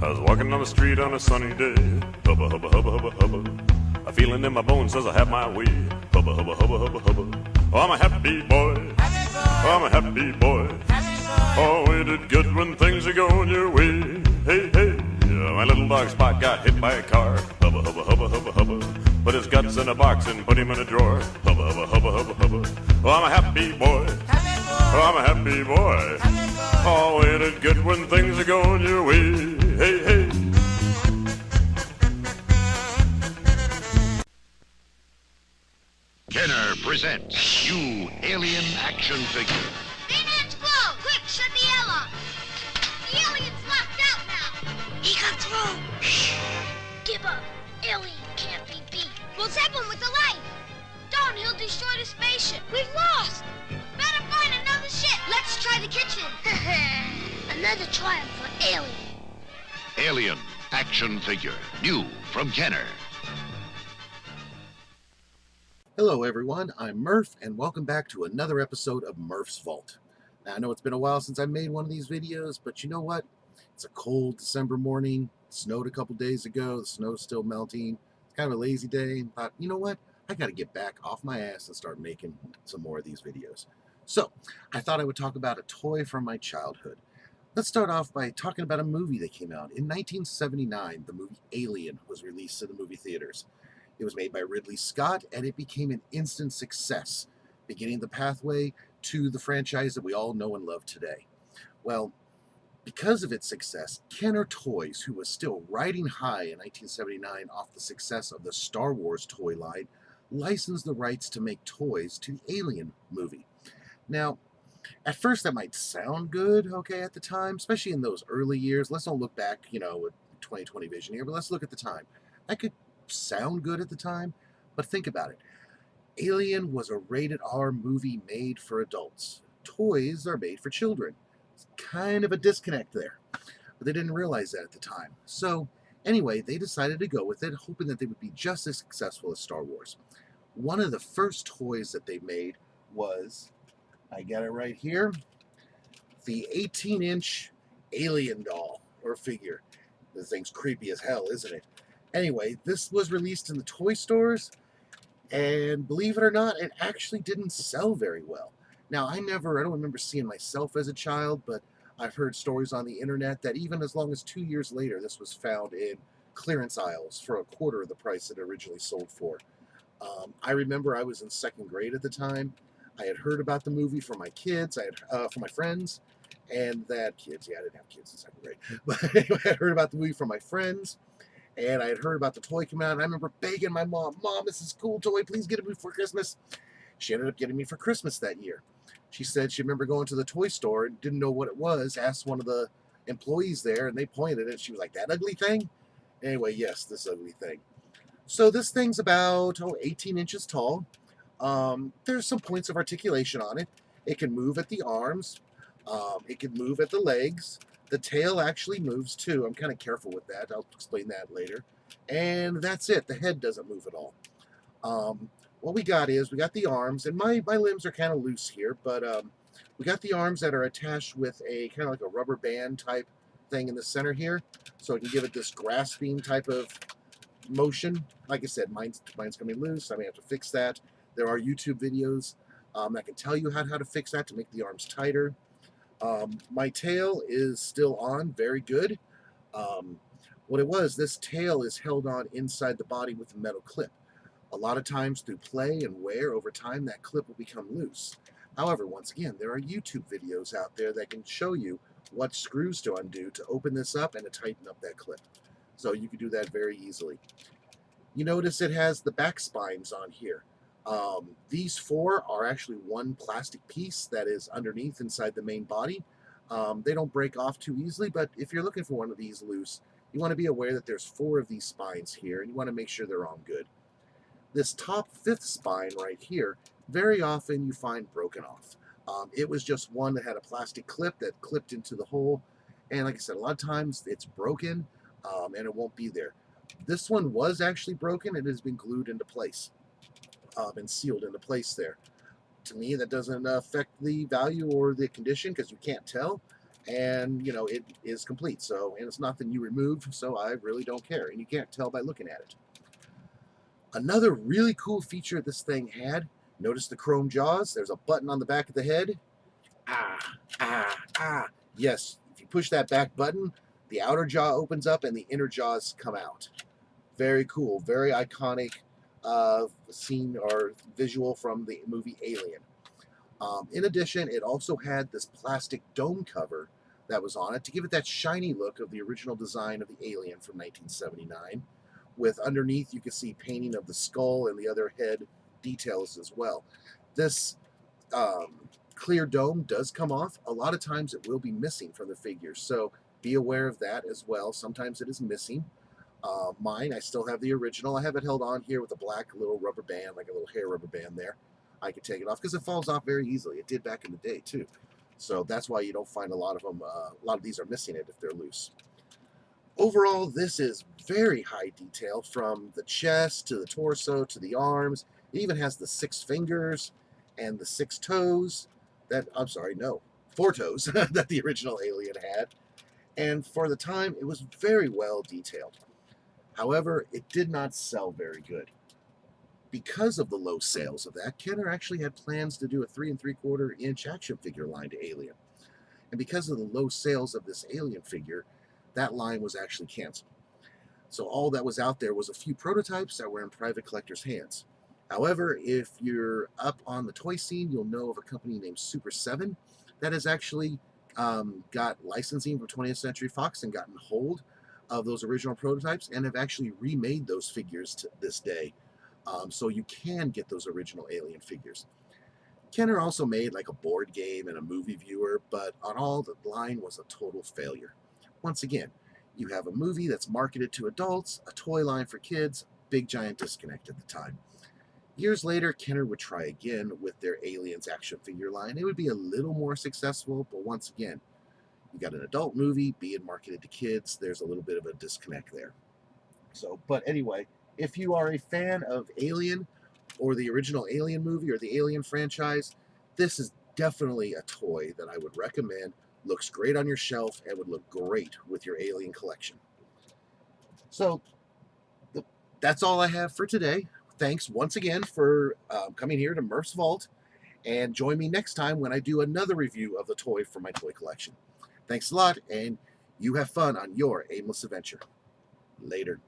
I was walking down the street on a sunny day. Hubba, hubba, hubba, hubba, hubba. A feeling in my bones says I have my way. Hubba, hubba, hubba, hubba, hubba. Oh, I'm a happy boy. Oh, I'm a happy boy. Oh, it is good when things are going your way. Hey, hey. Yeah, my little dog Spot got hit by a car. Hubba, hubba, hubba, hubba, hubba. Put his guts in a box and put him in a drawer. Hubba, hubba, hubba, hubba, hubba. Oh, I'm a happy boy. Oh, I'm a happy boy. Oh, ain't it good when things are going your way? Hey, hey. Kenner presents new alien action figure. Bayonets blow! Quick, shut the airlock! The alien's locked out now! He got through! Shh! Give up! Alien can't be beat! We'll zap him with the light! Don't, he'll destroy the spaceship! We've lost! Better find another ship! Let's try the kitchen! Another triumph for Alien! Alien action figure. New from Kenner. Hello everyone, I'm Murph, and welcome back to another episode of Murph's Vault. Now I know it's been a while since I made one of these videos, but you know what? It's a cold December morning, it snowed a couple days ago, the snow's still melting, it's kind of a lazy day, and thought, you know what? I gotta get back off my ass and start making some more of these videos. So, I thought I would talk about a toy from my childhood. Let's start off by talking about a movie that came out. In 1979, the movie Alien was released in the movie theaters. It was made by Ridley Scott, and it became an instant success, beginning the pathway to the franchise that we all know and love today. Well, because of its success, Kenner Toys, who was still riding high in 1979 off the success of the Star Wars toy line, licensed the rights to make toys to the Alien movie. Now, at first that might sound good, okay, at the time, especially in those early years. Let's not look back, with 2020 vision here, but let's look at the time. That could sound good at the time, but think about it. Alien was a rated R movie made for adults. Toys are made for children. It's kind of a disconnect there, but they didn't realize that at the time. So anyway, they decided to go with it, hoping that they would be just as successful as Star Wars. One of the first toys that they made was, I got it right here, the 18-inch Alien doll, or figure. This thing's creepy as hell, isn't it? Anyway, this was released in the toy stores, and believe it or not, it actually didn't sell very well. Now, I don't remember seeing myself as a child, but I've heard stories on the internet that even as long as 2 years later, this was found in clearance aisles for a quarter of the price it originally sold for. I remember I was in second grade at the time. I had heard about the movie from my kids, from my friends, and that kids, yeah, I didn't have kids in second grade, but anyway, I had heard about the movie from my friends. And I had heard about the toy coming out, and I remember begging my mom, "Mom, this is a cool toy, please get it me for Christmas." She ended up getting me for Christmas that year. She said she remember going to the toy store and didn't know what it was, asked one of the employees there, and they pointed at it. She was like, "That ugly thing?" Anyway, yes, this ugly thing. So this thing's about 18 inches tall. There's some points of articulation on it. It can move at the arms. It can move at the legs. The tail actually moves too. I'm kind of careful with that. I'll explain that later. And that's it. The head doesn't move at all. What we got the arms, and my limbs are kind of loose here, but we got the arms that are attached with a kind of like a rubber band type thing in the center here, so it can give it this grasping type of motion. Like I said, mine's coming loose. I may have to fix that. There are YouTube videos that can tell you how to fix that to make the arms tighter. My tail is still on, very good. This tail is held on inside the body with a metal clip. A lot of times through play and wear over time, that clip will become loose. However, once again, there are YouTube videos out there that can show you what screws to undo to open this up and to tighten up that clip. So you can do that very easily. You notice it has the back spines on here. These four are actually one plastic piece that is underneath inside the main body. They don't break off too easily, but if you're looking for one of these loose, you want to be aware that there's four of these spines here, and you want to make sure they're on good. This top fifth spine right here, very often you find broken off. It was just one that had a plastic clip that clipped into the hole, and like I said, a lot of times it's broken, and it won't be there. This one was actually broken. It has been glued into place. And sealed into place there. To me, that doesn't affect the value or the condition because you can't tell. and you know it is complete. So, and it's nothing you remove, so I really don't care, and you can't tell by looking at it. Another really cool feature this thing had, notice the chrome jaws. There's a button on the back of the head. Ah, ah, ah. Yes, if you push that back button, the outer jaw opens up and the inner jaws come out. Very cool, very iconic scene or visual from the movie Alien. In addition, it also had this plastic dome cover that was on it to give it that shiny look of the original design of the Alien from 1979. With underneath, you can see painting of the skull and the other head details as well. This clear dome does come off. A lot of times it will be missing from the figures, so be aware of that as well. Sometimes it is missing. Mine, I still have the original. I have it held on here with a black little rubber band, like a little hair rubber band there. I could take it off because it falls off very easily. It did back in the day too. So that's why you don't find a lot of them. A lot of these are missing it if they're loose. Overall, this is very high detail, from the chest to the torso to the arms. It even has the 6 fingers and the 6 toes that, I'm sorry, no, 4 toes that the original Alien had. And for the time, it was very well detailed. However, it did not sell very good. Because of the low sales of that, Kenner actually had plans to do a 3 3/4 inch action figure line to Alien. And because of the low sales of this Alien figure, that line was actually canceled. So all that was out there was a few prototypes that were in private collectors' hands. However, if you're up on the toy scene, you'll know of a company named Super 7 that has actually got licensing from 20th Century Fox and gotten hold of those original prototypes and have actually remade those figures to this day. So you can get those original Alien figures. Kenner also made like a board game and a movie viewer, but on all, the line was a total failure. Once again, you have a movie that's marketed to adults, a toy line for kids, big giant disconnect at the time. Years later, Kenner would try again with their Aliens action figure line. It would be a little more successful, but once again, you got an adult movie being marketed to kids. There's a little bit of a disconnect there. So, but anyway, if you are a fan of Alien or the original Alien movie or the Alien franchise, this is definitely a toy that I would recommend. Looks great on your shelf and would look great with your Alien collection. So that's all I have for today. Thanks once again for coming here to Murph's Vault, and join me next time when I do another review of the toy for my toy collection. Thanks a lot, and you have fun on your aimless adventure. Later.